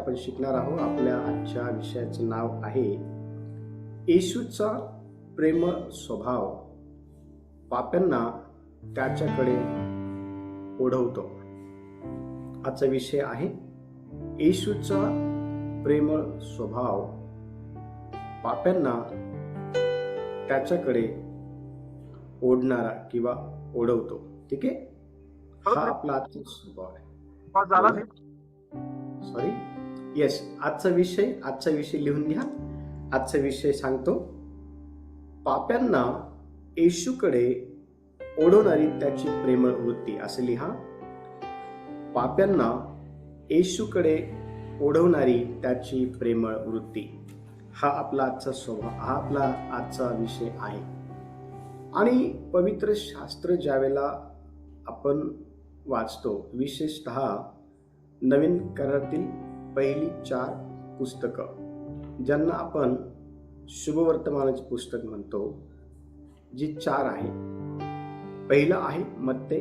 आपण शिकणार आहोत. आपल्या आजच्या विषयाचे नाव आहे येशूचा प्रेमळ स्वभाव पाप्यांना त्याच्याकडे ओढवतो. आजचा विषय आहे येशूचा प्रेमळ स्वभाव पाप्यांना त्याच्याकडे ओढणारा किंवा ओढवतो. ठीक आहे, हा आपला आजचा स्वभाव आहे. सॉरी, येस, आजचा विषय लिहून घ्या. आजचा विषय सांगतो, पाप्यांना येशूकडे ओढवणारी त्याची प्रेमळ वृत्ती. असे लिहा, पाप्यांना येशूकडे ओढवणारी त्याची प्रेमळ वृत्ती. हा आपला आजचा स्वभाव, हा आपला आजचा विषय आहे. आणि पवित्र शास्त्र ज्यावेळेला आपण वाचतो, विशेषतः नवीन करारातील पहिली 4 पुस्तकं ज्यांना आपण शुभवर्तमानाचे पुस्तक म्हणतो, जी 4 आहे. पहिलं आहे मत्ते,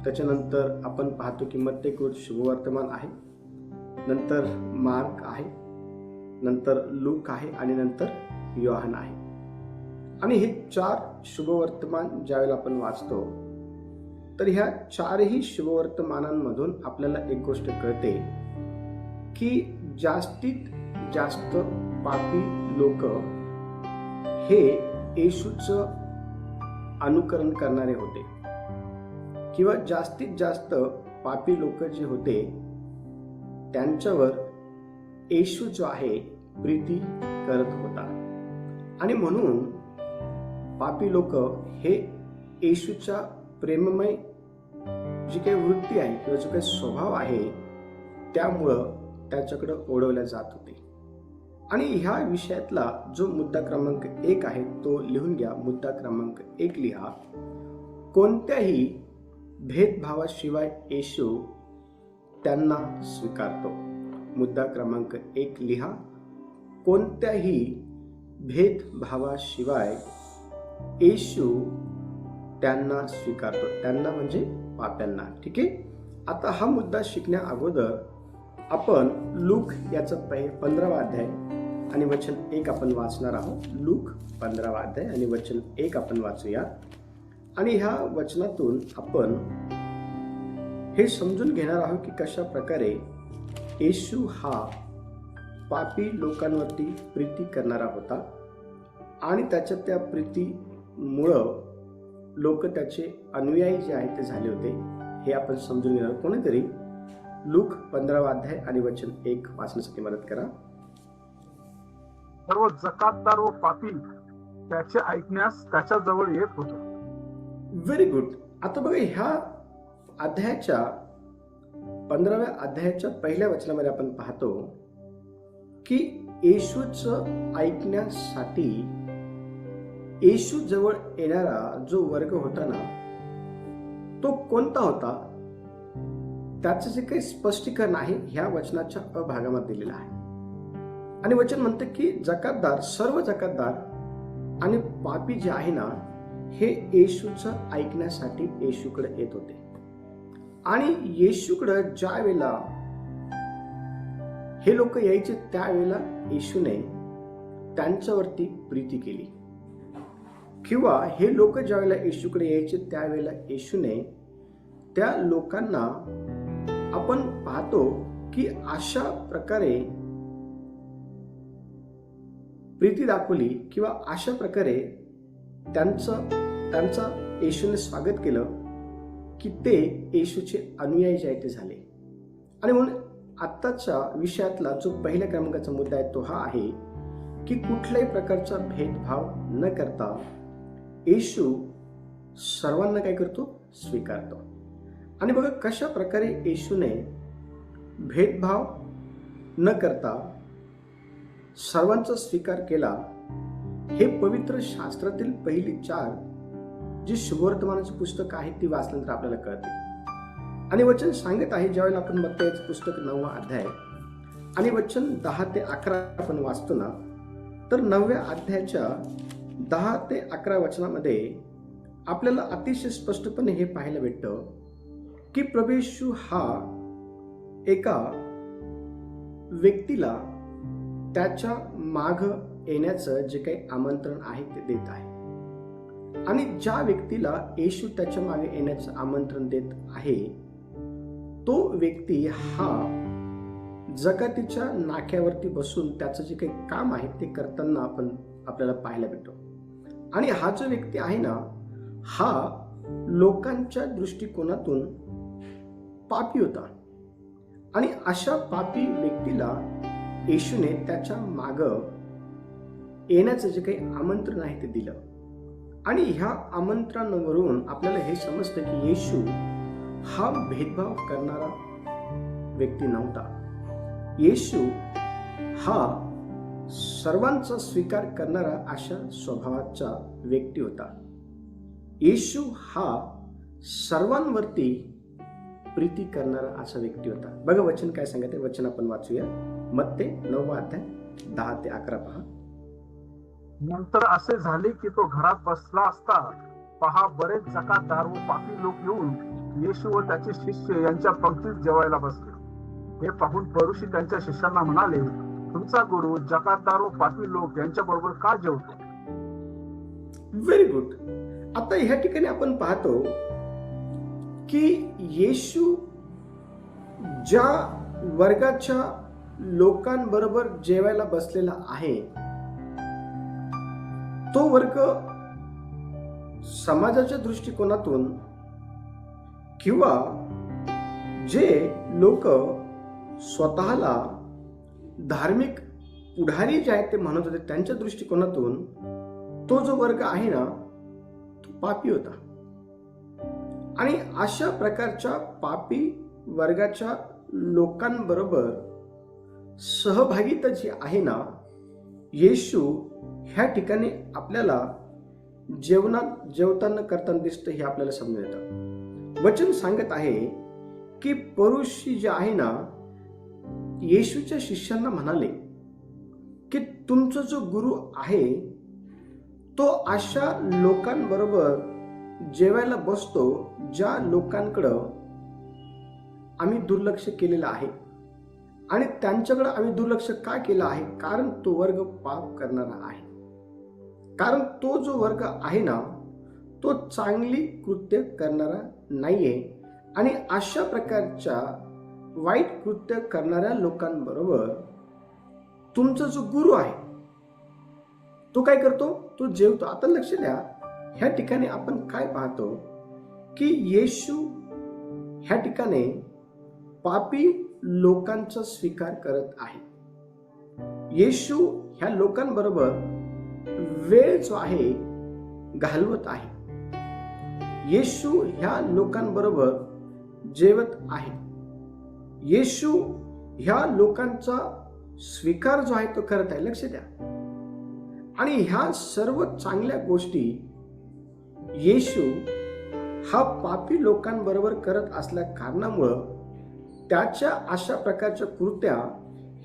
त्याच्यानंतर आपण पाहतो की मत्तेकृत शुभवर्तमान आहे, नंतर मार्क आहे, नंतर लूक आहे आणि नंतर योहान आहे. आणि हे 4 शुभवर्तमान ज्यावेळेला आपण वाचतो, तर ह्या 4ही शुभवर्तमानांमधून आपल्याला एक गोष्ट कळते की जास्तीत जास्त पापी लोक हे येशूचं अनुकरण करणारे होते, किंवा जास्तीत जास्त पापी लोक जे होते त्यांच्यावर येशू जो आहे प्रीती करत होता. आणि म्हणून पापी लोक हे येशूच्या प्रेममय जी काही वृत्ती आहे किंवा जो काही स्वभाव आहे त्यामुळं त्याच्याकडे ओढवल्या जात होते. आणि ह्या विषयातला जो मुद्दा क्रमांक 1 आहे तो लिहून घ्या. मुद्दा क्रमांक 1 लिहा, कोणत्याही भेदभावाशिवाय येशू त्यांना स्वीकारतो. मुद्दा क्रमांक 1 लिहा, कोणत्याही भेदभावाशिवाय येशू त्यांना स्वीकारतो. त्यांना म्हणजे पाप्यांना. ठीक आहे, आता हा मुद्दा शिकण्या अगोदर आपण लूक याचं 15वा अध्याय आणि वचन 1 आपण वाचणार आहोत. लूक 15वा अध्याय आणि वचन 1 आपण वाचूया. आणि ह्या वचनातून आपण हे समजून घेणार आहोत की कशा प्रकारे येशू हा पापी लोकांवरती प्रीती करणारा होता आणि त्याच्या त्या प्रीतीमुळं लोक त्याचे अनुयायी जे आहेत ते झाले होते. हे आपण समजून घेणार. कोणीतरी लूक 15वा अध्याय आणि वचन 1 वाचण्यासाठी मदत करा. सर्व जकातदार व पापी त्याचे ऐकण्यास त्याच्या जवळ येत होते. Very good. आता बघा, ह्या अध्यायाच्या 15व्या अध्यायाच्या पहिल्या वचनामध्ये आपण पाहतो की येशूचं ऐकण्यासाठी येशू जवळ येणारा जो वर्ग होता ना, तो कोणता होता त्याचं जे काही स्पष्टीकरण आहे ह्या वचनाच्या अभागामध्ये दिलेलं आहे. आणि वचन म्हणतं की जकातदार, सर्व जकातदार आणि पापी जे आहे ना, हे येशूचं ऐकण्यासाठी येशूकडे येत होते. आणि येशूकडे ज्या वेळेला हे लोक यायचे त्यावेळेला येशूने त्यांच्यावरती प्रीती केली, किंवा हे लोक ज्या वेळेला येशूकडे यायचे त्यावेळेला येशूने त्या लोकांना आपण पाहतो की अशा प्रकारे प्रीती दाखवली, किंवा अशा प्रकारे त्यांचा येशूने स्वागत केलं की ते येशूचे अनुयायी जे आहेत ते झाले. आणि म्हणून आत्ताच्या विषयातला जो पहिल्या क्रमांकाचा मुद्दा आहे तो हा आहे की कुठल्याही प्रकारचा भेदभाव न करता येशू सर्वांना काय करतो, स्वीकारतो. आणि बघा कशा प्रकारे येशूने भेदभाव न करता सर्वांचा स्वीकार केला. हे पवित्र शास्त्रातील पहिली 4 जी शुभवर्तमानाची पुस्तक आहेत ती वाचल्यानंतर आपल्याला कळते. आणि वचन सांगत आहे, ज्यावेळेला आपण मत्तेचं पुस्तक 9वा अध्याय आणि वचन 10 ते 11 आपण वाचतो ना, तर 9व्या अध्यायाच्या 10 ते 11 वचनामध्ये आपल्याला अतिशय स्पष्टपणे हे पाहायला भेटतं की प्रभू येशू हा एका व्यक्तीला त्याच्या माग येण्याचं जे काही आमंत्रण आहे ते देत आहे. आणि ज्या व्यक्तीला येशू त्याच्या मागे येण्याचं आमंत्रण देत आहे, तो व्यक्ती हा जगातीच्या नाक्यावरती बसून त्याचं जे काही काम आहे ते करताना आपल्याला पाहायला भेटतो. आणि हा जो व्यक्ती आहे ना, हा लोकांच्या दृष्टिकोनातून पापी होता. आणि अशा पापी व्यक्तीला येशूने त्याच्या माग येण्याचं जे काही आमंत्रण आहे ते दिलं. आणि ह्या आमंत्रणावरून आपल्याला हे समजतं की येशू हा भेदभाव करणारा व्यक्ती नव्हता. येशू हा सर्वांचा स्वीकार करणारा अशा स्वभावाचा व्यक्ती होता. येशू हा सर्वांवरती प्रीती करणारा असा व्यक्ती होता. बघा वचन काय सांगते, वचन आपण वाचूया. मत्ते 9 अध्याय 10 ते 11 पहा. नंतर असे झाले की तो घरात बसला असता, पहा बरेच जकातदार व पापी लोक येऊन येशू व त्याचे शिष्य यांच्या पंक्तीत जेवायला बसले. हे पाहून फरीसी त्यांच्या शिष्यांना म्हणाले, तुमचा गुरु जकातदार व पापी लोक यांच्या बरोबर का जेवतो? Very good. आता ह्या ठिकाणी आपण पाहतो की येशू ज्या वर्गाच्या लोकांबरोबर जेवायला बसलेला आहे, तो वर्ग समाजाच्या दृष्टिकोनातून किंवा जे लोक स्वतःला धार्मिक पुढारी जे आहेत ते म्हणत होते त्यांच्या दृष्टिकोनातून तो जो वर्ग आहे ना, तो पापी होता. आणि अशा प्रकारच्या पापी वर्गाच्या लोकांबरोबर सहभागिता जी आहे ना, येशू ह्या ठिकाणी आपल्याला जेवताना करताना दिसतं, हे आपल्याला समजून येतं. वचन सांगत आहे की फरीसी जे आहे ना, येशूच्या शिष्यांना म्हणाले की तुमचा जो गुरु आहे तो अशा लोकांबरोबर जेवायला बसतो ज्या लोकांकडं आम्ही दुर्लक्ष केलेलं आहे. आणि त्यांच्याकडे आम्ही दुर्लक्ष का केलं आहे? कारण तो वर्ग पाप करणारा आहे. कारण तो जो वर्ग आहे ना, तो चांगली कृत्य करणारा नाहीये. आणि अशा प्रकारच्या वाईट कृत्य करणाऱ्या लोकांबरोबर तुमचा जो गुरु आहे तो काय करतो? तो जेवतो. आता लक्ष द्या, ह्या ठिकाणी आपण काय पाहतो की येशू ह्या ठिकाणी पापी लोकांचा स्वीकार करत आहे. येशू ह्या लोकांबरोबर वेळ जो आहे घालवत आहे. येशू ह्या लोकांबरोबर जेवत आहे. येशू ह्या लोकांचा स्वीकार जो आहे तो करत आहे. लक्ष द्या. आणि ह्या सर्व चांगल्या गोष्टी येशू हा पापी लोकांबरोबर करत असल्या कारणामुळं त्याच्या अशा प्रकारच्या कृत्या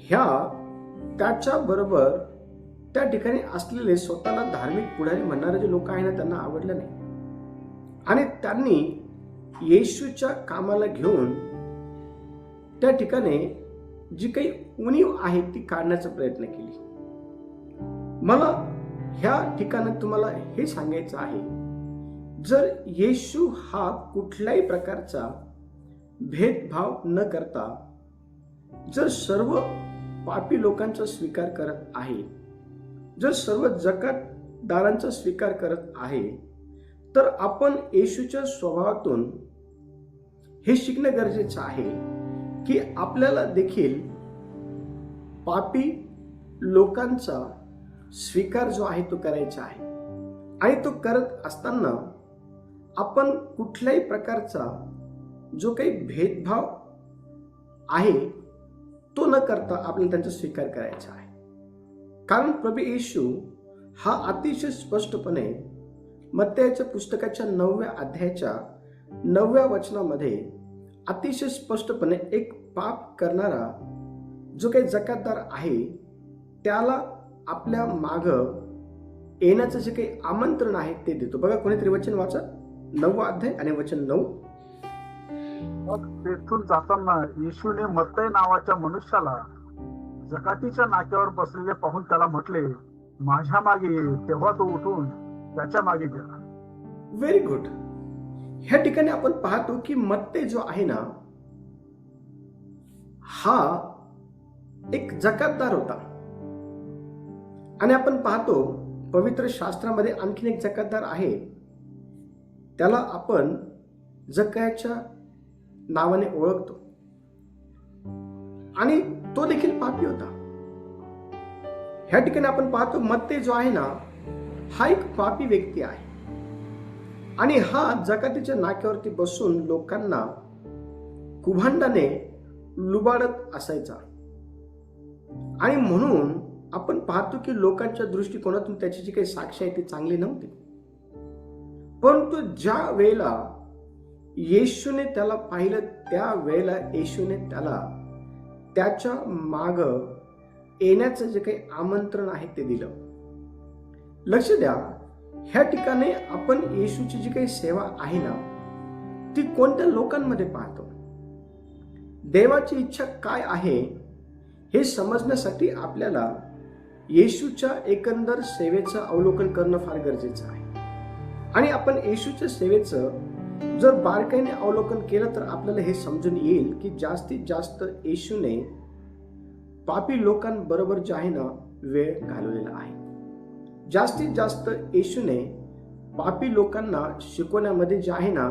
ह्या त्याच्या बरोबर त्या ठिकाणी असलेले स्वतःला धार्मिक पुढारी म्हणणारे जे लोक आहेत ना, त्यांना आवडलं नाही. आणि त्यांनी येशूच्या कामाला घेऊन त्या ठिकाणी जी काही उणीव आहे ती काढण्याचा प्रयत्न केली. मला ह्या ठिकाणी तुम्हाला हे सांगायचं आहे, जर येशू हा कुठल्याही प्रकारचा भेदभाव न करता जर सर्व पापी लोकांचा स्वीकार करत आहे, जर सर्व जकातदारांचा स्वीकार करत आहे, तर आपण येशूच्या स्वभावातून हे शिकणं गरजेचं आहे की आपल्याला देखील पापी लोकांचा स्वीकार जो आहे तो करायचा आहे. आणि तो करत असताना आपण कुठल्याही प्रकारचा जो काही भेदभाव आहे तो न करता आपल्याला त्यांचा स्वीकार करायचा आहे. कारण प्रभू येशू हा अतिशय स्पष्टपणे मत्तेच्या पुस्तकाच्या 9व्या अध्यायाच्या 9व्या वचनामध्ये अतिशय स्पष्टपणे एक पाप करणारा जो काही जकातदार आहे त्याला आपल्या माग येण्याचं जे काही आमंत्रण आहे ते देतो. बघा, कोणीतरी वचन वाचा, 9वा अध्याय आणि वचन 9. मग तेथून जाताना येशूने मत्तय नावाच्या मनुष्याला जकातीच्या नाक्यावर बसलेले पाहून त्याला म्हटले, माझ्या मागे ये. तेव्हा तो उठून त्याच्या मागे गेला. Very good. ह्या ठिकाणी आपण पाहतो की मत्ते जो आहे ना, हा एक जकातदार होता. आणि आपण पाहतो पवित्र शास्त्रामध्ये आणखीन एक जकातदार आहे, त्याला आपण जक्कयाच्या नावाने ओळखतो. आणि तो देखील पापी होता. ह्या ठिकाणी आपण पाहतो मत्ते जो आहे ना, हा एक पापी व्यक्ती आहे. आणि हा जकातीच्या नाक्यावरती बसून लोकांना कुभांडाने लुबाडत असायचा. आणि म्हणून आपण पाहतो की लोकांच्या दृष्टिकोनातून त्याची जी काही साक्ष आहे ती चांगली नव्हती. परंतु ज्या वेळेला येशूने त्याला पाहिलं, त्या वेळेला येशूने त्याला त्याच्या माग येण्याचं जे काही आमंत्रण आहे ते दिलं. लक्ष द्या, ह्या ठिकाणी आपण येशूची जी काही सेवा आहे ना, ती कोणत्या लोकांमध्ये पाहतो. देवाची इच्छा काय आहे हे समजण्यासाठी आपल्याला येशूच्या एकंदर सेवेचं अवलोकन करणं फार गरजेचं आहे. आणि आपण येशूच्या सेवेचं जर बारकाईने अवलोकन केलं तर आपल्याला हे समजून येईल की जास्तीत जास्त येशूने पापी लोकांबरोबर जे आहे ना वेळ घालवलेला आहे. जास्तीत जास्त येशूने पापी लोकांना शिकवण्यामध्ये जे आहे ना,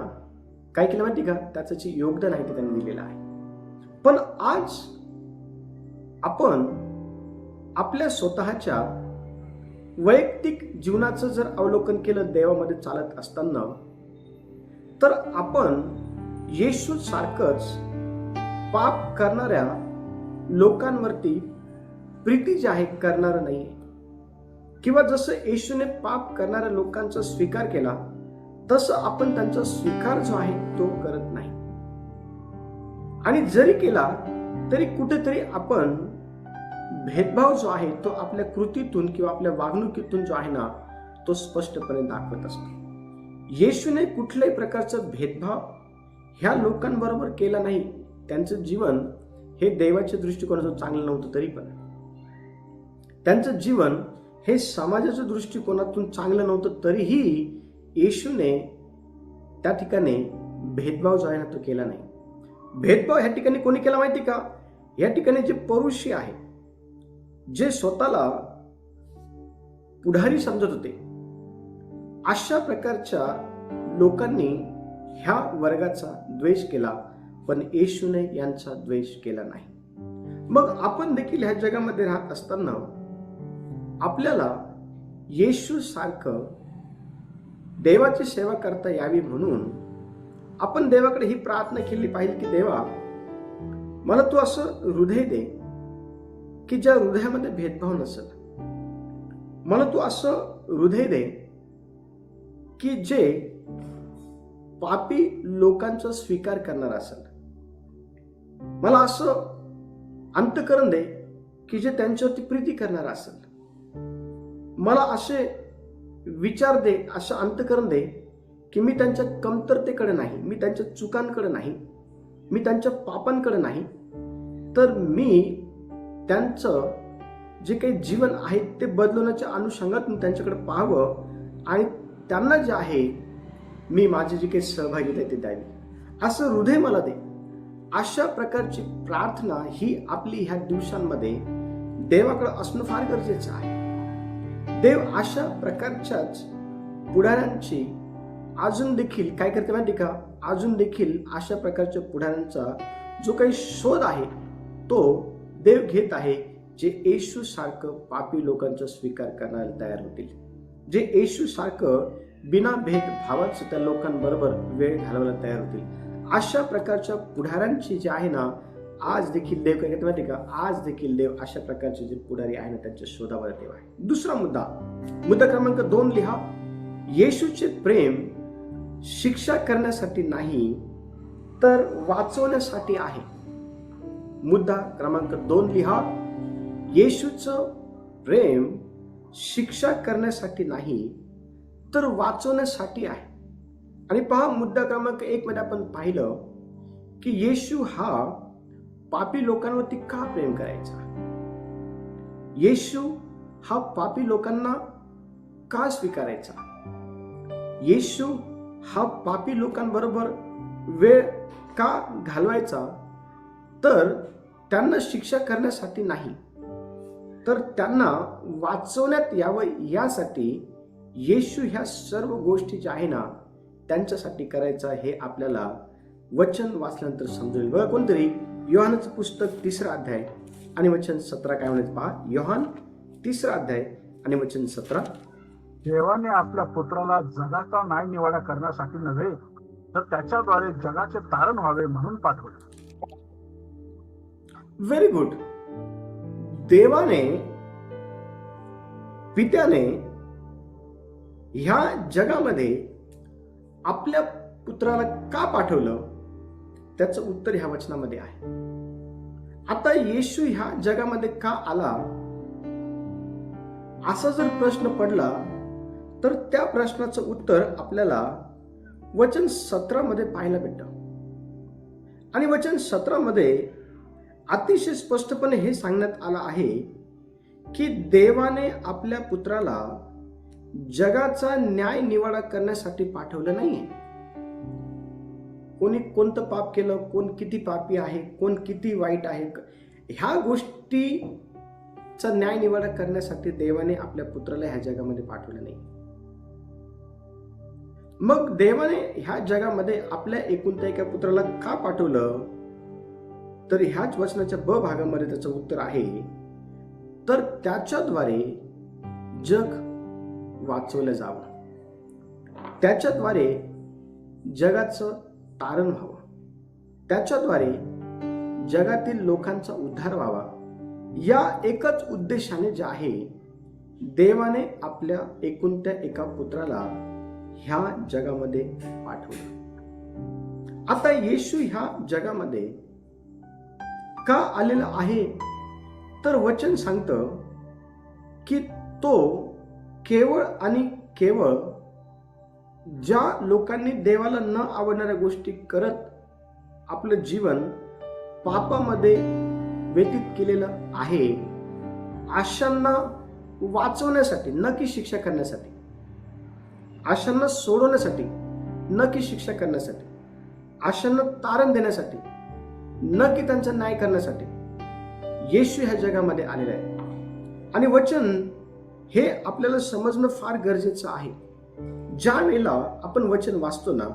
काय केलं माहिती का, त्याचं जे योगदान आहे ते त्यांनी दिलेलं आहे. पण आज आपण आपल्या स्वतःच्या वैयक्तिक जीवनाचं जर अवलोकन केलं देवामध्ये चालत असताना, तर आपण येशू सारखंच पाप करणाऱ्या लोकांवरती प्रीती जी आहे करणार नाही. किंवा जसं येशूने पाप करणाऱ्या लोकांचा स्वीकार केला तसं आपण त्यांचा स्वीकार जो आहे तो करत नाही. आणि जरी केला तरी कुठेतरी आपण भेदभाव जो आहे तो आपल्या कृतीतून किंवा आपल्या वागणुकीतून जो आहे ना तो स्पष्टपणे दाखवत असतो. येशूने कुठल्याही प्रकारचा भेदभाव ह्या लोकांबरोबर केला नाही. त्यांचं जीवन हे देवाच्या दृष्टिकोनातून चांगलं नव्हतं, तरी पण त्यांचं जीवन हे समाजाच्या दृष्टिकोनातून चांगलं नव्हतं, तरीही येशूने त्या ठिकाणी भेदभाव जो आहे ना तो केला नाही. भेदभाव ह्या ठिकाणी कोणी केला माहिती का? या ठिकाणी जे परुषी आहे, जे स्वतःला पुढारी समजत होते, अशा प्रकारच्या लोकांनी ह्या वर्गाचा द्वेष केला, पण येशूने यांचा द्वेष केला नाही. मग आपण देखील ह्या जगामध्ये राहत असताना आपल्याला येशू सारखं देवाची सेवा करता यावी म्हणून आपण देवाकडे ही प्रार्थना केली पाहिजे की देवा, मला तू असं हृदय दे की ज्या हृदयामध्ये भेदभाव नसेल. मला तू असं हृदय दे की जे पापी लोकांचा स्वीकार करणार असेल. मला असं अंतःकरण दे की जे त्यांच्यावरती प्रीती करणार असेल. मला असे विचार दे, असं अंतःकरण दे की मी त्यांच्या कमतरतेकडे नाही, मी त्यांच्या चुकांकडे नाही, मी त्यांच्या पापांकडे नाही, तर मी त्यांचं जे काही जीवन आहे ते बदलवण्याच्या अनुषंगातून त्यांच्याकडे पाहावं आणि त्यांना जे आहे मी माझी जी काही सहभागिता आहे ते द्यावी, असं हृदय मला दे. अशा प्रकारची प्रार्थना ही आपली ह्या दिवसांमध्ये देवाकडे असणं फार गरजेचं आहे. देव अशा प्रकारच्याच पुढाऱ्यांची अजून देखील काय करते माहिती का? अजून देखील अशा प्रकारच्या पुढाऱ्यांचा जो काही शोध आहे तो देव घेत आहे, जे येशू सारखं पापी लोकांचा स्वीकार करायला तयार होतील, जे येशू सारखं बिना भेदभावाचं त्या लोकांबरोबर वेळ घालवायला तयार होतील. अशा प्रकारच्या पुढाऱ्यांची जे आहे ना, आज देखील देव काय करते माहिती का? आज देखील देव अशा प्रकारचे जे पुढारी आहे ना त्यांच्या शोधामध्ये देव आहे. दुसरा मुद्दा क्रमांक 2 लिहा. येशूचे प्रेम शिक्षा करण्यासाठी नाही तर वाचवण्यासाठी आहे. मुद्दा क्रमांक 2 लिहा. येशूचं प्रेम शिक्षा करण्यासाठी नाही तर वाचवण्यासाठी आहे. आणि पहा, मुद्दा क्रमांक 1 मध्ये आपण पाहिलं की येशू हा पापी लोकांवरती का प्रेम करायचा. येशू हा पापी लोकांना का स्वीकारायचा? येशू हा पापी लोकांबरोबर वेळ का घालवायचा? तर त्यांना शिक्षा करण्यासाठी नाही, तर त्यांना वाचवण्यात यावं यासाठी येशू ह्या सर्व गोष्टी ज्या आहे ना त्यांच्यासाठी करायचा, हे आपल्याला वचन वाचल्यानंतर समजेल. बघा कोणतरी योहानचं पुस्तक 3 अध्याय आणि वचन 17 काय म्हणत पहा. योहान 3 अध्याय आणि वचन 17. देवाने आपल्या पुत्राला जगाचा न्यायनिवाडा करण्यासाठी नव्हे, तर त्याच्याद्वारे जगाचे तारण व्हावे म्हणून पाठवले. Very good. देवाने, पित्याने ह्या जगामध्ये आपल्या पुत्राला का पाठवलं, त्याचं उत्तर ह्या वचनामध्ये आहे. आता येशू ह्या जगामध्ये का आला, असा जर प्रश्न पडला तर त्या प्रश्नाचं उत्तर आपल्याला वचन 17 मध्ये पाहायला भेटतं. आणि वचन 17 मध्ये अतिशय स्पष्टपणे हे सांगण्यात आलं आहे की देवाने आपल्या पुत्राला जगाचा न्याय निवाडा करण्यासाठी पाठवलं नाहीये. कोणी कोणतं पाप केलं, कोण किती पापी आहे, कोण किती वाईट आहे, ह्या गोष्टीचा न्याय निवाडा करण्यासाठी देवाने आपल्या पुत्राला ह्या जगामध्ये पाठवलं नाही. मग देवाने ह्या जगामध्ये आपल्या एकुलत्या एका पुत्राला का पाठवलं, तर ह्याच वचनाच्या ब भागामध्ये त्याचं उत्तर आहे, तर त्याच्याद्वारे जग वाचवलं जावं, त्याच्याद्वारे जगाचं तारण व्हावं, त्याच्याद्वारे जगातील लोकांचा उद्धार व्हावा, या एकच उद्देशाने जे आहे देवाने आपल्या एकुलत्या एका पुत्राला ह्या जगामध्ये पाठवलं. आता येशू ह्या जगामध्ये का आलेला आहे, तर वचन सांगतं की तो केवळ आणि केवळ ज्या लोकांनी देवाला न आवडणाऱ्या गोष्टी करत आपलं जीवन पापामध्ये व्यतीत केलेलं आहे, अशांना वाचवण्यासाठी, न की शिक्षा करण्यासाठी, अशांना सोडवण्यासाठी, न की शिक्षा करण्यासाठी, अशांना तारण देण्यासाठी, न की त्यांचा न्याय करण्यासाठी येशू ह्या जगामध्ये आलेला आहे. आणि वचन हे आपल्याला समजणं फार गरजेचं आहे. ज्या वेळेला आपण वचन वाचतो ना,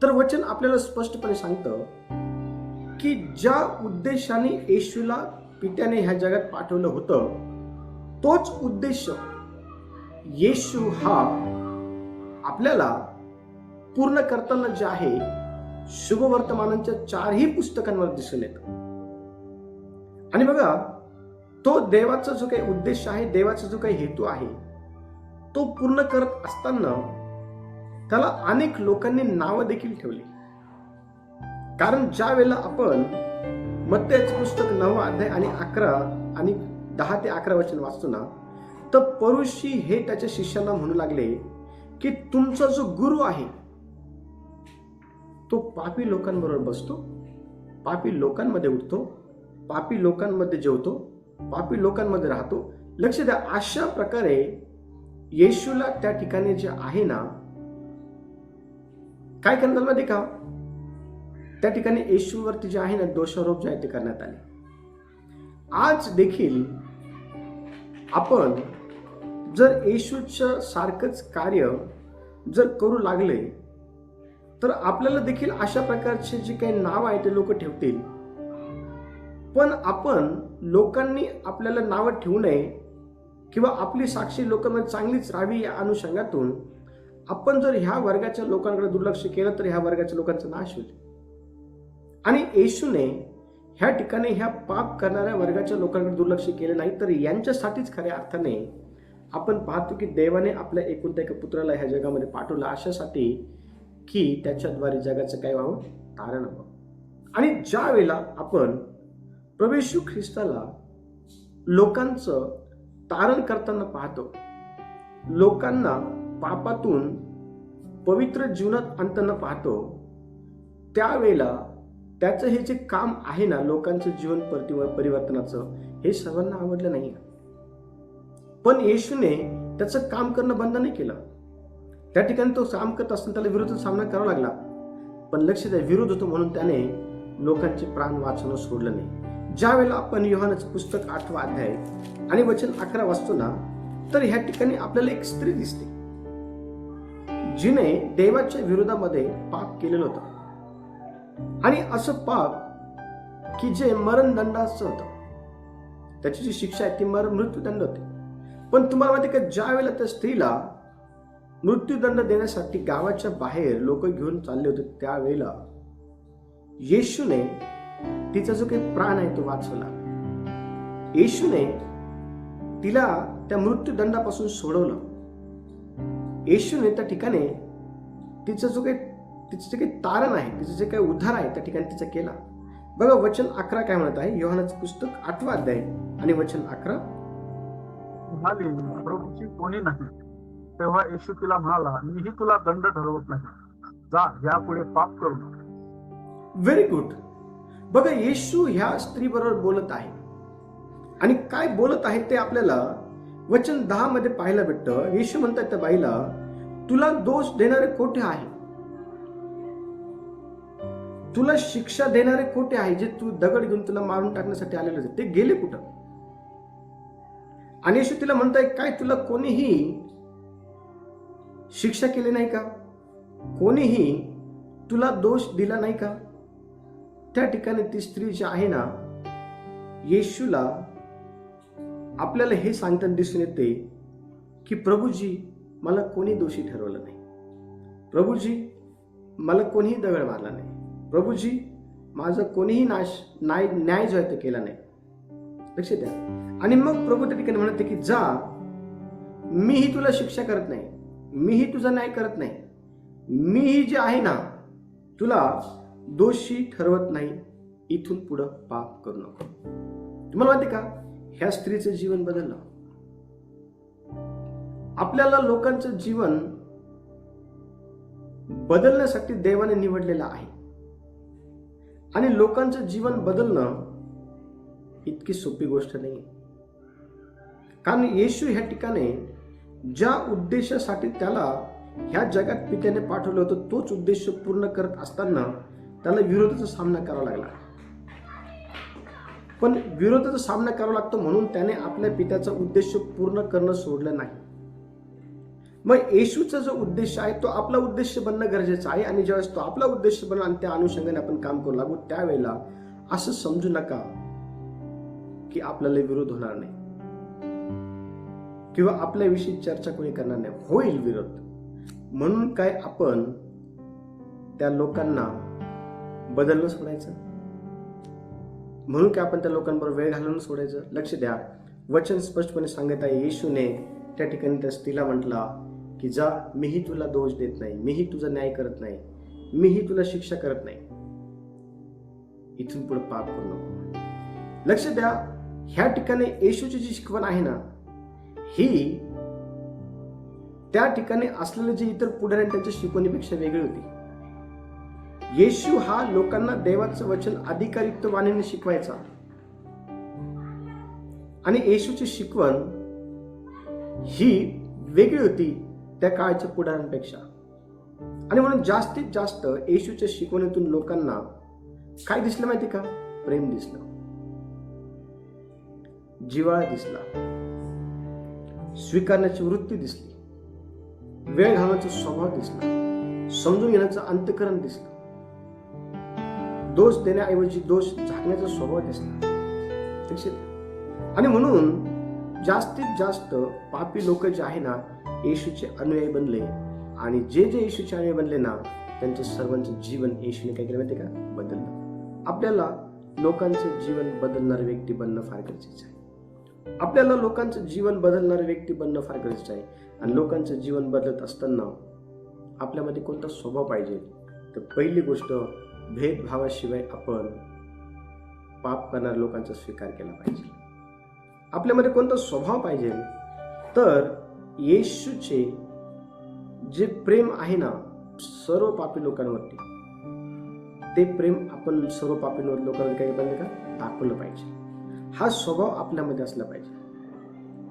तर वचन आपल्याला स्पष्टपणे सांगतं की ज्या उद्देशाने येशूला पित्याने ह्या जगात पाठवलं होतं, तोच उद्देश येशू हा आपल्याला पूर्ण करताना जे आहे शुभवर्तमानांच्या 4ही पुस्तकांवर दिसून येतं. आणि बघा, तो देवाचा जो काही उद्देश आहे, देवाचा जो काही हेतू आहे, तो पूर्ण करत असताना त्याला अनेक लोकांनी नावं देखील ठेवली. कारण ज्या वेळेला आपण मत्तेचं पुस्तक 9 अध्याय आणि 11 आणि 10 ते 11 वचन वाचतो ना, तर परुषी हे त्याच्या शिष्यांना म्हणू लागले की तुमचा जो गुरु आहे तो पापी लोकांबरोबर बसतो, पापी लोकांमध्ये उठतो, पापी लोकांमध्ये जेवतो, पापी लोकांमध्ये राहतो. लक्ष द्या, अशा प्रकारे येशूला त्या ठिकाणी जे आहे ना, काय करण्यात आलं माहिती का, त्या ठिकाणी येशूवरती जे आहे ना दोषारोप जे आहे ते करण्यात आले. आज देखील आपण जर येशूचं सारखंच कार्य जर करू लागले, तर आपल्याला देखील अशा प्रकारचे जे काही नाव आहे ते लोक ठेवतील. पण आपण लोकांनी आपल्याला नावं ठेवू नये किंवा आपली साक्षी लोकांमध्ये चांगलीच राहावी या अनुषंगातून आपण जर ह्या वर्गाच्या लोकांकडे दुर्लक्ष केलं तर ह्या वर्गाच्या लोकांचा नाश होईल. आणि येशूने ह्या ठिकाणी ह्या पाप करणाऱ्या वर्गाच्या लोकांकडे दुर्लक्ष केलं नाही, तर यांच्यासाठीच खऱ्या अर्थाने आपण पाहतो की देवाने आपल्या एकुलत्या एका पुत्राला ह्या जगामध्ये पाठवलं, अशासाठी की त्याच्याद्वारे जगाचं काय व्हावं, तारण व्हावं. आणि ज्या वेळेला आपण प्रभू येशू ख्रिस्ताला लोकांचं तारण करताना पाहतो, लोकांना पापातून पवित्र जीवनात आणताना पाहतो, त्यावेळेला त्याचं हे जे काम आहे ना लोकांचं जीवन परिवर्तनाचं, हे सर्वांना आवडलं नाही. पण येशूने त्याचं काम करणं बंद नाही केलं. त्या ठिकाणी तो काम करत असताना त्याला विरोधाचा सामना करावा लागला, पण लक्ष द्या, विरोध होतो म्हणून त्याने लोकांचे प्राण वाचवणं सोडलं नाही. ज्या वेळेला आपण योहानाचं पुस्तक 8 अध्याय आणि वचन 11 वाचतो ना, तर ह्या ठिकाणी आपल्याला एक स्त्री दिसते जिने देवाच्या विरोधामध्ये पाप केलेलं होतं, आणि असं पाप की जे मरणदंडाचं होतं. त्याची जी शिक्षा आहे ती मृत्यूदंड होते. पण तुम्हाला माहिती का, ज्या वेळेला त्या स्त्रीला मृत्यूदंड देण्यासाठी गावाच्या बाहेर लोक घेऊन चालले होते, त्यावेळेला येशूने तिचा जो काही प्राण आहे तो वाचवला. येशूने तिला त्या मृत्यूदंडापासून सोडवलं. येशूने त्या ठिकाणी तिचं जे काही तारण आहे, तिचं जे काही उद्धार आहे त्या ठिकाणी तिचा केला. बघा वचन 11 काय म्हणत आहे, योहानाचं पुस्तक 8 अध्याय आणि वचन 11. म्हणाली, प्रभूची कोणी नाही. तेव्हा येशू तिला म्हणाला, मीही तुला दंड ठरवत नाही, जा, यापुढे पाप करू नको. Very good. बघा येशू ह्या स्त्री बरोबर बोलत आहे, आणि काय बोलत आहे ते आपल्याला वचन 10 मध्ये पाहायला भेटतं. येशू म्हणतात त्या बाईला, तुला दोष देणारे कोठे आहे? तुला शिक्षा देणारे कोठे आहे? जे तू दगड घेऊन तुला मारून टाकण्यासाठी आलेले होते, ते गेले कुठं? आणि येशू तिला म्हणताय, काय तुला कोणीही शिक्षा केली नाही का? कोणीही तुला दोष दिला नाही का? त्या ठिकाणी ती स्त्री जी आहे ना, येशूला आपल्याला हे सांगताना दिसून येते की प्रभूजी, मला कोणी दोषी ठरवलं नाही. प्रभूजी, मला कोणीही दगड मारला नाही. प्रभूजी, माझं कोणीही न्याय जो आहे तो केला नाही. लक्ष द्या. आणि मग प्रभू त्या ठिकाणी म्हणते की जा, मीही तुला शिक्षा करत नाही, मीही तुझा न्याय करत नाही, मीही जे आहे ना तुला दोषी ठरवत नाही. इथून पुढं पाप करू नको. तुम्हाला माहिती का, ह्या स्त्रीचं जीवन बदललं. आपल्याला लोकांचं जीवन बदलण्यासाठी देवाने निवडलेलं आहे, आणि लोकांचं जीवन बदलणं इतकी सोपी गोष्ट नाही. कारण येशू ह्या ठिकाणी ज्या उद्देशासाठी त्याला ह्या जगात पित्याने पाठवलं होतं, तोच उद्देश पूर्ण करत असताना त्याला विरोधाचा सामना करावा लागला. पण विरोधाचा सामना करावा लागतो म्हणून त्याने आपल्या पित्याचा उद्देश पूर्ण करणं सोडलं नाही. मग येशूचा जो उद्देश आहे तो आपला उद्देश बनणं गरजेचं आहे, आणि ज्यावेळेस तो आपला उद्देश बनला आणि त्या अनुषंगाने आपण काम करू लागू, त्यावेळेला असं समजू नका की आपल्याला विरोध होणार नाही किंवा आपल्याविषयी चर्चा कोणी करणार नाही. होईल विरोध, म्हणून काय आपण त्या लोकांना बदलणं सोडायचं? म्हणून काय आपण त्या लोकांबरोबर वेळ घालवणं सोडायचं? लक्ष द्या, वचन स्पष्टपणे सांगत आहे. येशूने त्या ठिकाणी त्या स्त्रीला म्हटला की जा, मीही तुला दोष देत नाही, मीही तुझा न्याय करत नाही, मीही तुला शिक्षा करत नाही. इथून पुढे पाप करू नको. लक्ष द्या, ह्या ठिकाणी येशूची जी शिकवण आहे ना, ही त्या ठिकाणी असलेले जे इतर पुढारी त्यांच्या शिकवणीपेक्षा वेगळी होती. येशू हा लोकांना देवाचं वचन अधिकारित्वाने शिकवायचा, आणि येशूची शिकवण ही वेगळी होती त्या काळच्या पुढाऱ्यांपेक्षा. आणि म्हणून जास्तीत जास्त येशूच्या शिकवणीतून लोकांना काय दिसलं माहिती का? प्रेम दिसलं, जिव्हाळा दिसला, स्वीकारण्याची वृत्ती दिसली, वेळ घालवण्याचा स्वभाव दिसला, समजून घेण्याचं अंतःकरण दिसलं, दोष देण्याऐवजी दोष झाकण्याचा स्वभाव दिसला. आणि म्हणून जास्तीत जास्त पापी लोक जे आहे ना, येशूचे अनुयायी बनले, आणि जे येशूचे अनुयायी बनले ना, त्यांचं सर्वांचं जीवन येशूने काय केलं माहिती का? बदललं. आपल्याला लोकांचं जीवन बदलणारी व्यक्ती बनणं फार गरजेचं आहे. आपल्याला लोकांचं जीवन बदलणारी व्यक्ती बनणं फार गरजेचं आहे. आणि लोकांचं जीवन बदलत असताना आपल्यामध्ये कोणता स्वभाव पाहिजे? तर पहिली गोष्ट, भेदभावाशिवाय आपण पाप करणाऱ्या लोकांचा स्वीकार केला पाहिजे. आपल्यामध्ये कोणता स्वभाव पाहिजे? तर येशूचे जे प्रेम आहे ना सर्व पापी लोकांवरती, ते प्रेम आपण सर्व पापी लोकांवर काय पाहिजे का? दाखवलं पाहिजे. हा स्वभाव आपल्यामध्ये असला पाहिजे.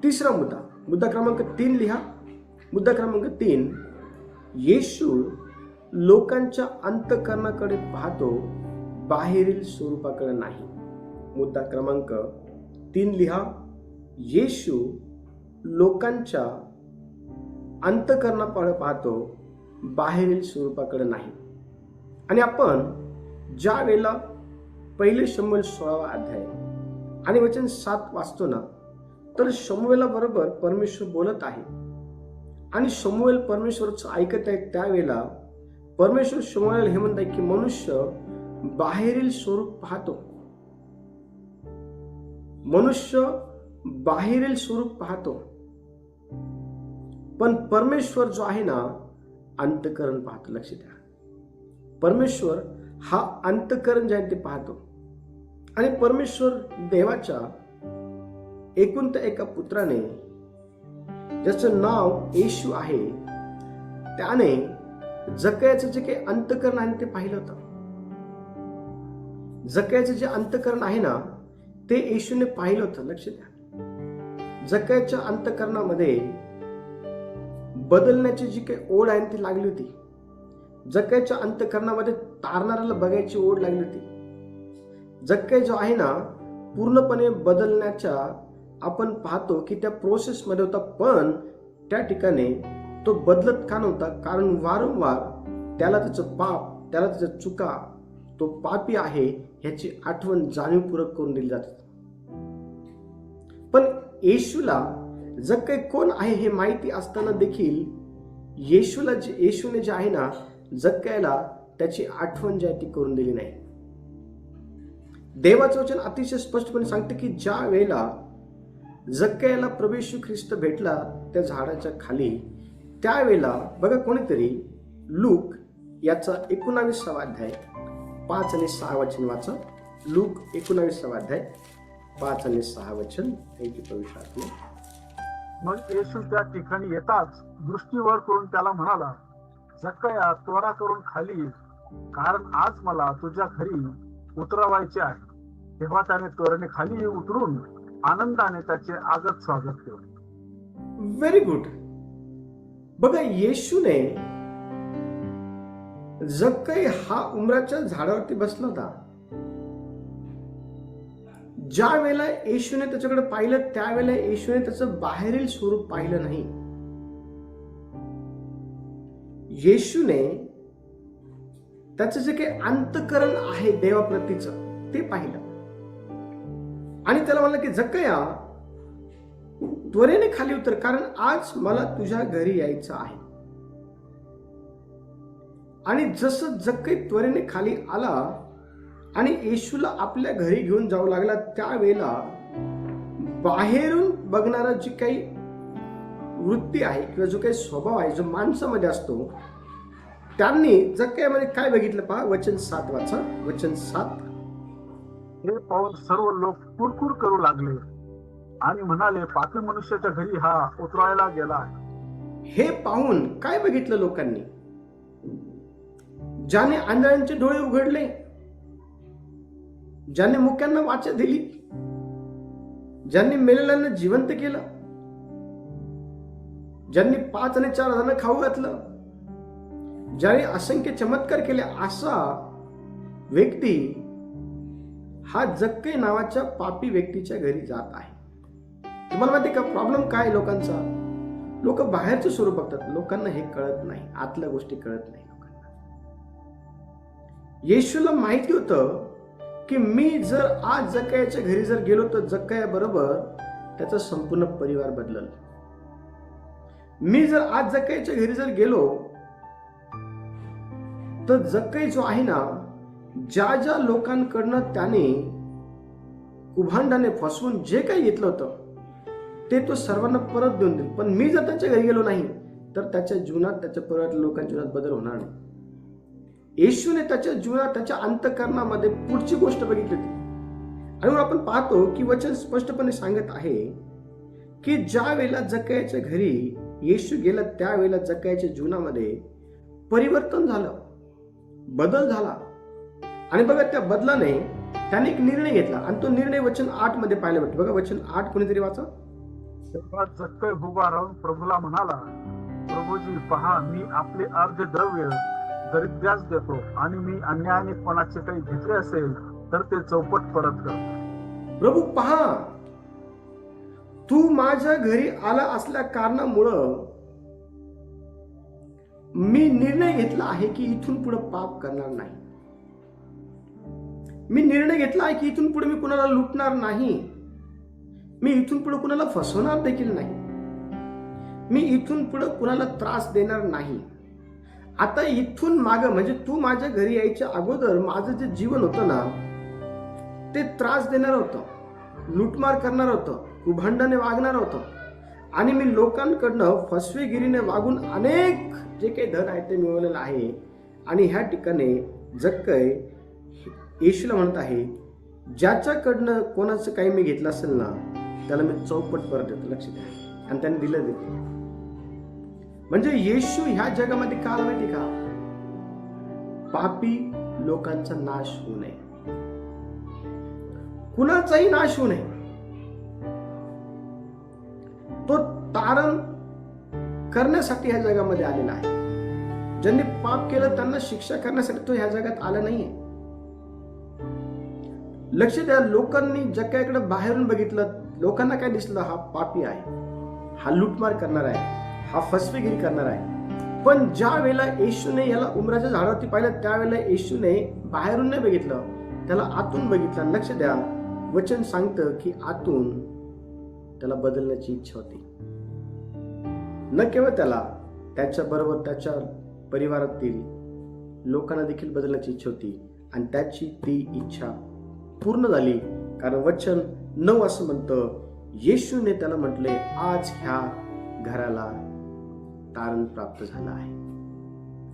तिसरा मुद्दा, मुद्दा क्रमांक 3 लिहा. मुद्दा क्रमांक 3, येशू लोकांच्या अंतःकरणाकडे पाहतो, बाहेरील स्वरूपाकडे नाही. मुद्दा क्रमांक 3 लिहा. येशू लोकांच्या अंतःकरणाकडे पाहतो, बाहेरील स्वरूपाकडे नाही. आणि आपण ज्या वेळेला पहिले शमूएल 16वा अध्याय आणि वचन 7 वाचतो ना, तर शमूएला बरोबर परमेश्वर बोलत आहे आणि शमूएल परमेश्वरचं ऐकत आहे. त्यावेळेला परमेश्वर शमूएल हे म्हणत आहे की मनुष्य बाहेरील स्वरूप पाहतो, मनुष्य बाहेरील स्वरूप पाहतो, पण परमेश्वर जो आहे ना अंतःकरण पाहतो. लक्ष द्या, परमेश्वर हा अंतःकरण जे आहे ते पाहतो. आणि परमेश्वर देवाच्या एकुलत्या एका पुत्राने, ज्याचं नाव येशू आहे, त्याने जकयाचं जे काही अंतःकरण आहे ते पाहिलं होतं. जकयाचं जे अंतःकरण आहे ना ते येशूने पाहिलं होतं. लक्ष द्या, जकयाच्या अंतःकरणामध्ये बदलण्याची जी काही ओढ आहे ती लागली होती. जकयाच्या अंतःकरणामध्ये तारणाऱ्याला बघायची ओढ लागली होती. जक्कय जो आहे ना पूर्णपणे बदलण्याच्या आपण पाहतो की त्या प्रोसेसमध्ये होता, पण त्या ठिकाणी तो बदलत का नव्हता? कारण वारंवार त्याला त्याचं पाप, त्याला त्याच्या चुका, तो पापी आहे ह्याची आठवण जाणीवपूर्वक करून दिली जाते. पण येशूला जक्कय कोण आहे हे माहिती असताना देखील येशूने जे आहे ना जक्कयला त्याची आठवण जी आहे ती करून दिली नाही. देवाचं वचन अतिशय स्पष्टपणे सांगते की ज्या वेळेला जक्कयला प्रभू येशू ख्रिस्त भेटला त्या झाडाच्या खाली, त्यावेळेला बघा कोणीतरी लूक याचा 19वा अध्याय 5 आणि 6 वचन वाचा. लूक 19वा अध्याय 5 आणि 6 वचन. मग येशू त्या ठिकाणी येताच दृष्टीवर करून त्याला म्हणाला, जक्कया त्वरा करून खाली ये, कारण आज मला तुझ्या घरी उतरवायचे आहे. तेव्हा त्याने त्वरेने खाली उतरून आनंदाने त्याचे आगत स्वागत केले. Very good. बघा येशूने जक्कय हा उमराच्या झाडावरती बसला होता. ज्या वेळेला येशूने त्याच्याकडे पाहिलं त्यावेळेला येशूने त्याचं बाहेरील स्वरूप पाहिलं नाही. येशूने त्याचं जे काही अंतःकरण आहे देवाप्रतीचं ते पाहिलं आणि त्याला म्हणलं की जक्कया त्वरेने खाली उतर, कारण आज मला तुझ्या घरी यायचं आहे. आणि जसं जक्कय त्वरेने खाली आला आणि येशूला आपल्या घरी घेऊन जाऊ लागला, त्यावेळेला बाहेरून बघणारा जी काही वृत्ती आहे किंवा जो काही स्वभाव आहे जो माणसामध्ये असतो, त्यांनी जक्कयामध्ये काय बघितलं पहा. वचन 7 वाचा. वचन 7. हे पाहून सर्व लोक कुरकुर करू लागले आणि म्हणाले, पापी मनुष्याच्या घरी हा उतरायला गेला आहे. हे पाहून काय बघितलं लोकांनी? ज्याने आंधळ्यांचे डोळे उघडले, ज्याने मुक्यांना वाचा दिली, ज्यांनी मेलेल्यांना जिवंत केलं, ज्यांनी 5 आणि 4 जणांना खाऊ घातलं, ज्याने असंख्य चमत्कार केले, असा व्यक्ती हा जक्कय नावाच्या पापी व्यक्तीच्या घरी जात आहे. तुम्हाला माहिती का प्रॉब्लेम काय लोकांचा? लोक बाहेरचं स्वरूप बघतात, लोकांना हे कळत नाही, आतल्या गोष्टी कळत नाही लोकांना. येशूला माहिती होतं की मी जर आज जक्कयाच्या घरी जर गेलो तर जक्कया बरोबर त्याचा संपूर्ण परिवार बदलल. मी जर आज जक्कयाच्या घरी जर गेलो तर जक्कय जो आहे ना, ज्या ज्या लोकांकडनं त्याने कुभांडाने फसवून जे काही घेतलं होतं ते तो सर्वांना परत देऊन देईल. पण मी जर त्याच्या घरी गेलो नाही तर त्याच्या जीवनात, त्याच्या परिवारातील लोकांच्या जीवनात बदल होणार नाही. येशूने त्याच्या जीवनात, त्याच्या अंतःकरणामध्ये पुढची गोष्ट बघितली होती. आणि आपण पाहतो की वचन स्पष्टपणे सांगत आहे की ज्या वेळेला जक्कयाच्या घरी येशू गेला त्यावेळेला जक्कयाच्या जीवनामध्ये परिवर्तन झालं, बदल झाला. आणि बघा त्या बदलाने त्याने एक निर्णय घेतला आणि तो निर्णय वचन 8 मध्ये पाहायला भेटतो. बघा वचन 8 कोणीतरी वाचा. तेव्हा जक्कई उभा राहून प्रभूला म्हणाला, प्रभूजी पहा, मी आपले अर्धे द्रव्य दरिद्र्यास देतो, आणि मी अन्यायाने कोणाचे काही घेतले असेल तर ते चौपट परत करतो. प्रभू पहा, तू माझ्या घरी आला असल्या कारणामुळं मी निर्णय घेतला आहे की इथून पुढे पाप करणार नाही. मी निर्णय घेतला आहे की इथून पुढे मी कुणाला लुटणार नाही. मी इथून पुढे कुणाला फसवणार देखील नाही. मी इथून पुढे कुणाला त्रास देणार नाही. आता इथून माग म्हणजे तू माझ्या घरी यायच्या अगोदर माझं जे जीवन होतं ना, ते त्रास देणार होतं, लुटमार करणार होतं, उभांडाने वागणार होतं, आणि मी लोकांकडनं फसवेगिरीने वागून अनेक जे काही धन आहे ते मिळवलेलं आहे. आणि ह्या ठिकाणी जक्कई येशूला म्हणत आहे, ज्याच्याकडनं कोणाचं काही मी घेतलं असेल ना, त्याला मी चौपट परत देतो. लक्ष द्या. आणि त्याने दिलं देखील. म्हणजे येशू ह्या जगामध्ये का आला माहिती का? पापी लोकांचा नाश होऊ नये, कुणाचाही नाश होऊ नये. तो तारण करण्यासाठी ह्या जगामध्ये आलेला आहे. ज्यांनी पाप केलं त्यांना शिक्षा करण्यासाठी तो ह्या जगात आला नाहीये. लक्ष द्या. लोकांनी जगाकडे बाहेरून बघितलं, लोकांना काय दिसलं? हा पापी आहे, हा लुटमार करणार आहे, हा फसवेगिरी करणार आहे. पण ज्या वेळेला येशूने याला उमराच्या झाडावरती पाहिलं, त्यावेळेला येशूने बाहेरून नाही बघितलं, त्याला आतून बघितलं. लक्ष द्या. वचन सांगतं की आतून त्याला बदलण्याची इच्छा होती. न केवळ त्याला, त्याच्या बरोबर त्याच्या परिवारातील लोकांना देखील बदलण्याची इच्छा होती. आणि त्याची ती इच्छा पूर्ण झाली. कारण वचन 9 असं म्हणतं, येशूने त्याला म्हटले, आज ह्या घराला तारण प्राप्त झालं आहे.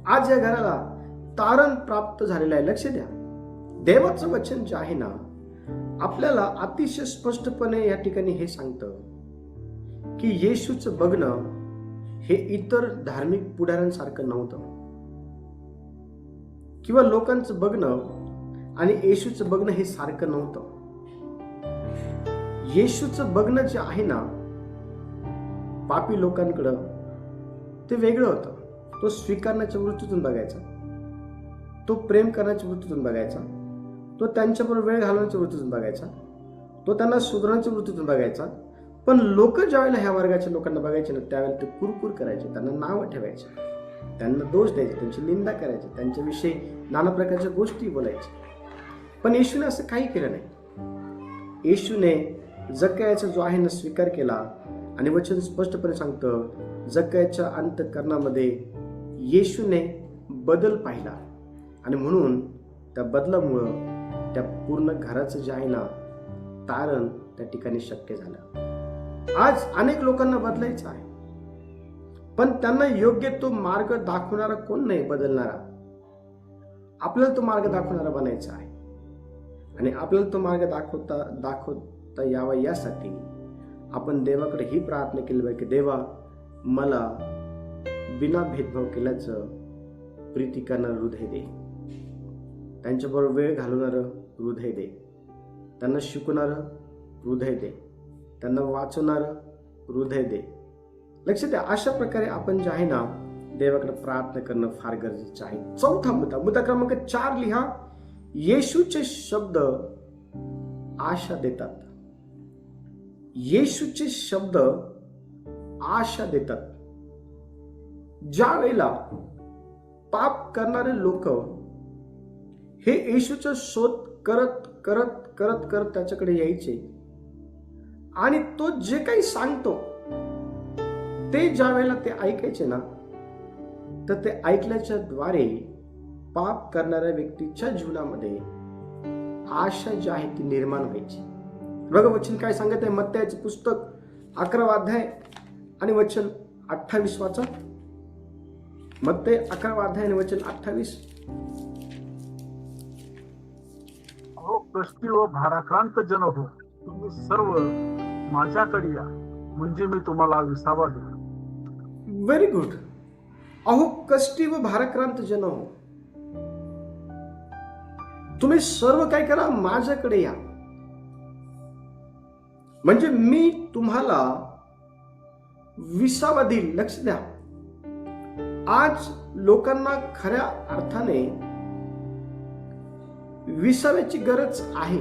आज या घराला तारण प्राप्त झालेलं आहे. लक्ष द्या. देवाचं वचन जे आहे ना, आपल्याला अतिशय स्पष्टपणे या ठिकाणी हे सांगतं की येशूचं बघणं हे इतर धार्मिक पुढाऱ्यांसारखं नव्हतं, किंवा लोकांचं बघणं आणि येशूचं बघणं हे सारखं नव्हतं. येशूचं बघणं जे आहे ना, पापी लोकांकडं, ते वेगळं होतं. तो स्वीकारण्याच्या वृत्तीतून बघायचा, तो प्रेम करण्याच्या वृत्तीतून बघायचा, तो त्यांच्याबरोबर वेळ घालवण्याच्या वृत्तीतून बघायचा, तो त्यांना सुधारण्याच्या वृत्तीतून बघायचा. पण लोक ज्यावेळेला ह्या वर्गाच्या लोकांना बघायचे ना, त्यावेळेला ते कुरकुर करायचे, त्यांना नावं ठेवायचे, त्यांना दोष द्यायचे, त्यांची निंदा करायची, त्यांच्याविषयी नाना प्रकारच्या गोष्टी बोलायच्या. पण येशूने असं काही केलं नाही. येशूने जक्कईचा जो आहे ना स्वीकार केला. आणि वचन स्पष्टपणे सांगतं, जक्कईच्या अंतःकरणामध्ये येशूने बदल पाहिला. आणि म्हणून त्या बदलामुळं त्या पूर्ण घराचं जे आहे ना तारण त्या ठिकाणी शक्य झालं. आज अनेक लोकांना बदलायचं आहे, पण त्यांना योग्य तो मार्ग दाखवणारा कोण नाही, बदलणारा. आपल्याला तो मार्ग दाखवणारा बनायचा आहे. आणि आपल्याला तो मार्ग दाखवता यावा यासाठी आपण देवाकडे ही प्रार्थना केली पाहिजे की देवा, मला बिना भेदभाव केल्याचं प्रीती करणारं हृदय दे, त्यांच्याबरोबर वेळ घालवणारं हृदय दे, त्यांना शिकवणारं हृदय दे, त्यांना वाचवणारं हृदय दे. लक्ष द्या. अशा प्रकारे आपण जे आहे ना देवाकडे प्रार्थना करणं फार गरजेचं आहे. चौथा मुद्दा क्रमांक 4 लिहा. येशूचे शब्द आशा देतात. येशूचे शब्द आशा देतात. ज्या वेळेला पाप करणारे लोक हे येशूचा शोध करत करत करत करत त्याच्याकडे यायचे, आणि तो जे काही सांगतो ते ज्या वेळेला ते ऐकायचे ना, तर ते ऐकल्याच्या द्वारे पाप करणाऱ्या व्यक्तीच्या जीवनामध्ये आशा जी आहे ती निर्माण व्हायची. बघा वचन काय सांगत आहे. मत्तयाचे पुस्तक 11वा अध्याय आणि वचन 28 वाचा. मत्तय 11वा अध्याय आणि वचन 28. अहो कष्टी व भाराक्रांत जन हो, तुम्ही सर्व माझ्याकडे या, म्हणजे मी तुम्हाला विसावा देईन. Very good. अहो कष्टी व भाराक्रांत जन हो, तुम्ही सर्व काय करा, माझ्याकडे या, म्हणजे मी तुम्हाला विसावा देईल. लक्ष द्या, आज लोकांना खऱ्या अर्थाने विसाव्याची गरज आहे.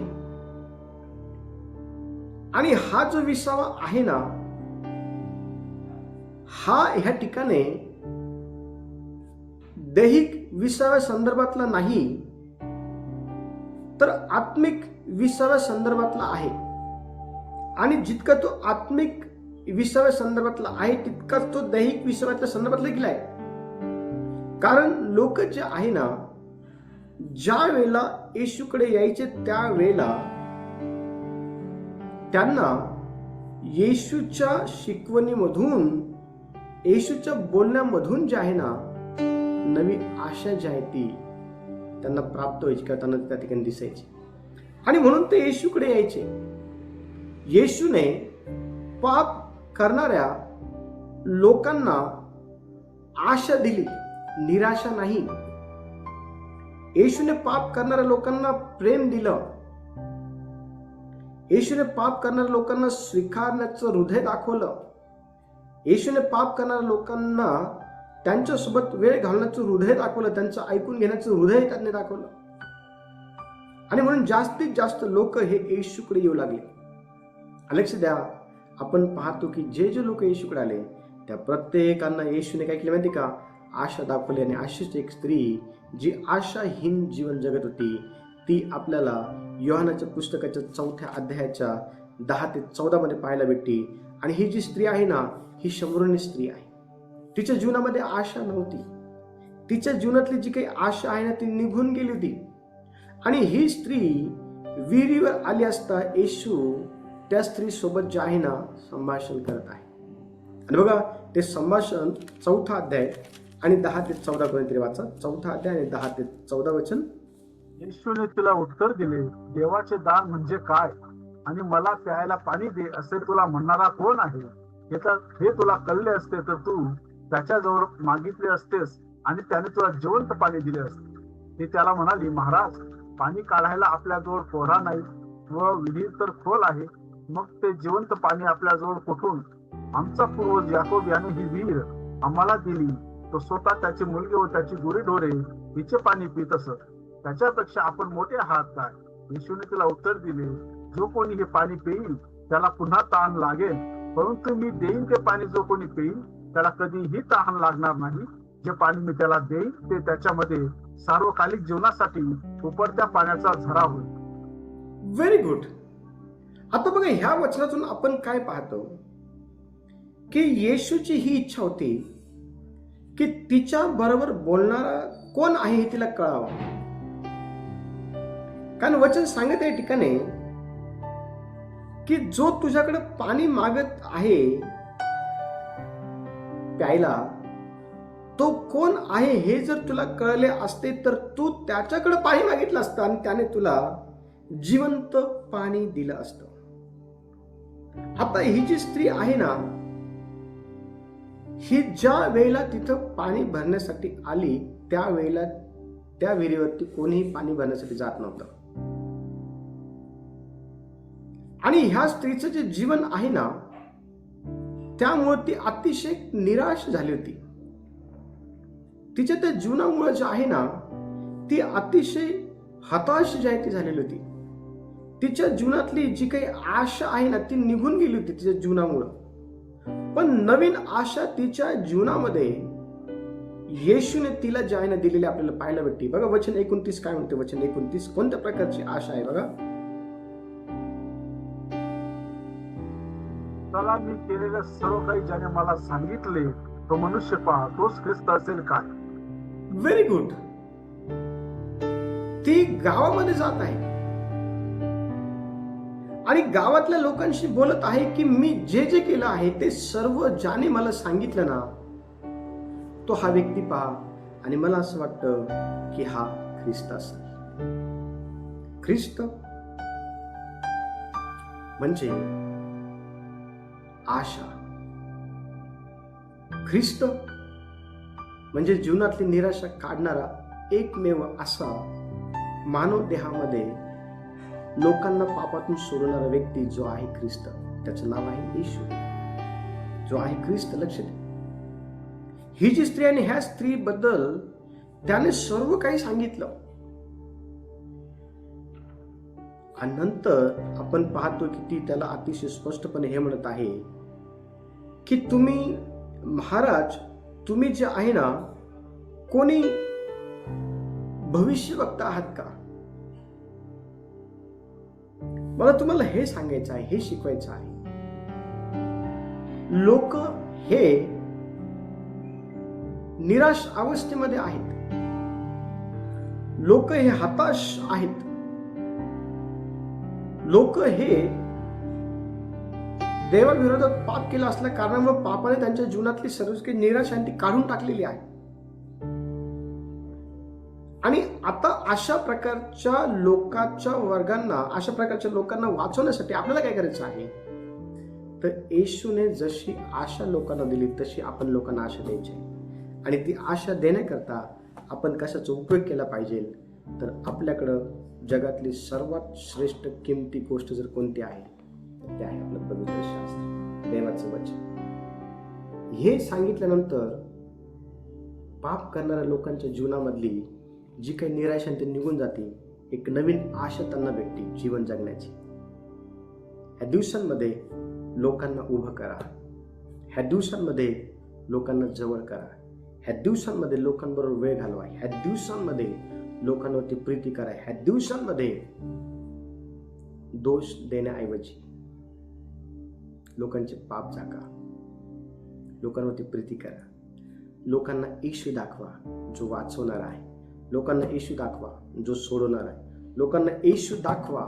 आणि हा जो विसावा आहे ना, हा ह्या ठिकाणी दैहिक विसाव्या संदर्भातला नाही, तर आत्मिक विसाव्या संदर्भातला आहे. आणि जितका तो आत्मिक विसाव्या संदर्भातला आहे, तितकाच तो दैहिक विसाव्याच्या संदर्भातला देखील आहे. कारण लोक जे आहे ना, ज्या वेळेला येशूकडे यायचे त्यावेळेला त्यांना येशूच्या शिकवणीमधून, येशूच्या बोलण्यामधून जे आहे ना, नवी आशा जी आहे ती त्यांना प्राप्त व्हायची किंवा त्यांना त्या ठिकाणी दिसायची. आणि म्हणून ते येशूकडे यायचे. येशूने पाप करणाऱ्या लोकांना आशा दिली, निराशा नाही. येशूने पाप करणाऱ्या लोकांना प्रेम दिलं. येशूने पाप करणाऱ्या लोकांना स्वीकारण्याचं हृदय दाखवलं. येशूने पाप करणाऱ्या लोकांना त्यांच्यासोबत वेळ घालण्याचं हृदय दाखवलं. त्यांचं ऐकून घेण्याचं हृदय त्यांनी दाखवलं. आणि म्हणून जास्तीत जास्त लोक हे येशूकडे येऊ लागले. लक्ष द्या, आपण पाहतो की जे जे लोक येशूकडे आले त्या प्रत्येकांना येशूने काय केलं माहिती का? आशा दाखवली. आणि अशीच एक स्त्री जी आशाहीन जीवन जगत होती, ती आपल्याला योहानाच्या पुस्तकाच्या 4 अध्यायाच्या 10 ते 14 मध्ये पाहायला भेटते. आणि ही जी स्त्री आहे ना, ही शमरोनी स्त्री आहे. तिच्या जीवनामध्ये आशा नव्हती. तिच्या जीवनातली जी काही आशा आहे ना, ती निघून गेली होती. आणि ही स्त्री विहिरीवर आली असता येशू त्या स्त्री सोबत जे आहे ना, संभाषण करत आहे. आणि बघा, ते संभाषण 4 अध्याय आणि 10 ते 14 पर्यंत वाचा. 4 अध्याय आणि 10 ते 14 वचन. येशूने तिला उत्तर दिले, देवाचे दान म्हणजे काय आणि मला प्यायला पाणी दे असे तुला म्हणणारा कोण आहे? हे तुला कळले असते तर तू त्याच्याजवळ मागितले असतेस आणि त्याने तुला जिवंत पाणी दिले असते. ती त्याला म्हणाली, महाराज, पाणी काढायला आपल्याजवळ पोहरा नाही व विहीर तर खोल आहे. मग ते जिवंत पाणी आपल्याजवळ कुठून? आमचा पूर्वज याकोब याने ही विहीर आम्हाला दिली. तो स्वतः, त्याची मुलगी व त्याची गुरेढोरे हिचे पाणी पित असत. त्याच्यापेक्षा आपण मोठे आहात काय? येशूने तिला उत्तर दिले, जो कोणी हे पाणी पिईल त्याला पुन्हा तहान लागेल, परंतु मी देईन ते पाणी जो कोणी पिईल त्याला कधीही तहान लागणार नाही. जे पाणी मी त्याला देईन ते त्याच्यामध्ये सार्वकालिक जीवनासाठी उकळत्या पाण्याचा झरा होईल. Very good. आता बघा, ह्या वचनातून आपण काय पाहतो की येशूची ही इच्छा होती की तिच्या बरोबर बोलणारा कोण आहे हे तिला कळावं. कारण वचन सांगत आहे ठिकाणी की जो तुझ्याकडे पाणी मागत आहे प्यायला, तो कोण आहे हे जर तुला कळले असते तर तू त्याच्याकडे पाणी मागितलं असतं आणि त्याने तुला जिवंत पाणी दिलं असतं. आता ही जी स्त्री आहे ना, ही ज्या वेळेला तिथं पाणी भरण्यासाठी आली त्यावेळेला त्या विहिरीवरती कोणीही पाणी भरण्यासाठी जात नव्हतं. आणि ह्या स्त्रीचं जे जीवन आहे ना, त्यामुळे ती अतिशय निराश झाली होती. तिच्या त्या जीवनामुळे जे आहे ना, ती अतिशय हताश जी आहे ती झालेली होती. तिच्या जीवनातली जी काही आशा आहे ना, ती निघून गेली होती तिच्या जीवनामुळं. पण नवीन आशा तिच्या जीवनामध्ये येशूने तिला जे आहे ना दिलेली आपल्याला पाहायला भेटते. बघा वचन 29 काय म्हणते. वचन 29 कोणत्या प्रकारची आशा आहे बघा. चला, मी केलेलं सर्व काही ज्याने मला सांगितले तो मनुष्य पहा, तोच ख्रिस्त असेल काय? Very good. ती गावामध्ये जात आहे आणि गावातल्या लोकांशी बोलत आहे की मी जे जे केलं आहे ते सर्व ज्याने मला सांगितलं ना, तो हा व्यक्ती पहा. आणि मला असं वाटतं की हा ख्रिस्त असेल. ख्रिस्त म्हणजे आशा. ख्रिस्त म्हणजे जीवनातली निराशा काढणारा एकमेव असा मानव देहामध्ये लोकांना पापातून सोडवणारा व्यक्ती जो आहे ख्रिस्त. त्याचं नाव आहे येशू. जो आहे ख्रिस्त. लक्ष द्या, ही जी स्त्री आणि ह्या स्त्रीबद्दल त्याने सर्व काही सांगितलं. आणि नंतर आपण पाहतो की ती त्याला अतिशय स्पष्टपणे हे म्हणत आहे की तुम्ही महाराज, तुम्ही जे आहे ना, कोणी भविष्य वक्ता आहात का? मला तुम्हाला हे सांगायचं आहे, हे शिकवायचं आहे. लोक हे निराश अवस्थेमध्ये आहेत. लोक हे हताश आहेत. लोक हे देवाविरोधात पाप केलं असल्या कारणामुळे पापाने त्यांच्या जीवनातली सर्व काही निराशा ती काढून टाकलेली आहे. आणि आता अशा प्रकारच्या लोकांच्या वर्गांना, अशा प्रकारच्या लोकांना वाचवण्यासाठी आपल्याला काय करायचं आहे? तर येशूने जशी आशा लोकांना दिली तशी आपण लोकांना आशा द्यायची. आणि ती आशा देण्याकरता आपण कशाचा उपयोग केला पाहिजे? तर आपल्याकडं जगातली सर्वात श्रेष्ठ किमती गोष्ट जर कोणती आहे ते आहे आपलं पवित्र शास्त्र, देवाचं वचन. हे सांगितल्यानंतर पाप करणाऱ्या लोकांच्या जीवनामधली जी काही निराशा ते निघून जाते. एक नवीन आशा त्यांना भेटते जीवन जगण्याची. ह्या दिवसांमध्ये लोकांना उभं करा. ह्या दिवसांमध्ये लोकांना जवळ करा. ह्या दिवसांमध्ये लोकांबरोबर वेळ घालवा. ह्या दिवसांमध्ये लोकांवरती प्रीती करा. ह्या दिवसांमध्ये दोष देण्याऐवजी लोकांचे पाप झाका. लोकांवरती प्रीती करा. लोकांना येशू दाखवा जो वाचवणार आहे. लोकांना येशू दाखवा जो सोडवणार आहे. लोकांना येशू दाखवा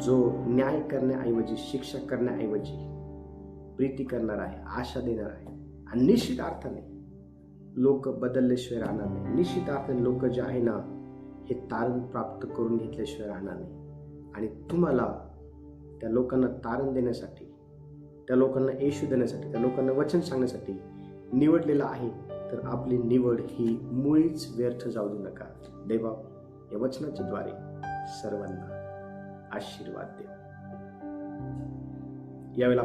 जो न्याय करण्याऐवजी, शिक्षा करण्याऐवजी प्रीती करणार आहे, आशा देणार आहे. आणि निश्चित अर्थाने लोक बदलल्याशिवाय राहणार नाही. निश्चित अर्थाने लोक जे आहे ना, हे तारण प्राप्त करून घेतल्याशिवाय राहणार नाही. आणि तुम्हाला त्या लोकांना तारण देण्यासाठी, त्या लोकांना येशू देण्यासाठी, त्या लोकांना वचन सांगण्यासाठी निवडलेलं आहे. तर आपली निवड ही मुळीच व्यर्थ जाऊ देऊ नका. देवा या वचनाच्या द्वारे सर्वांना आशीर्वाद देव. यावेळेला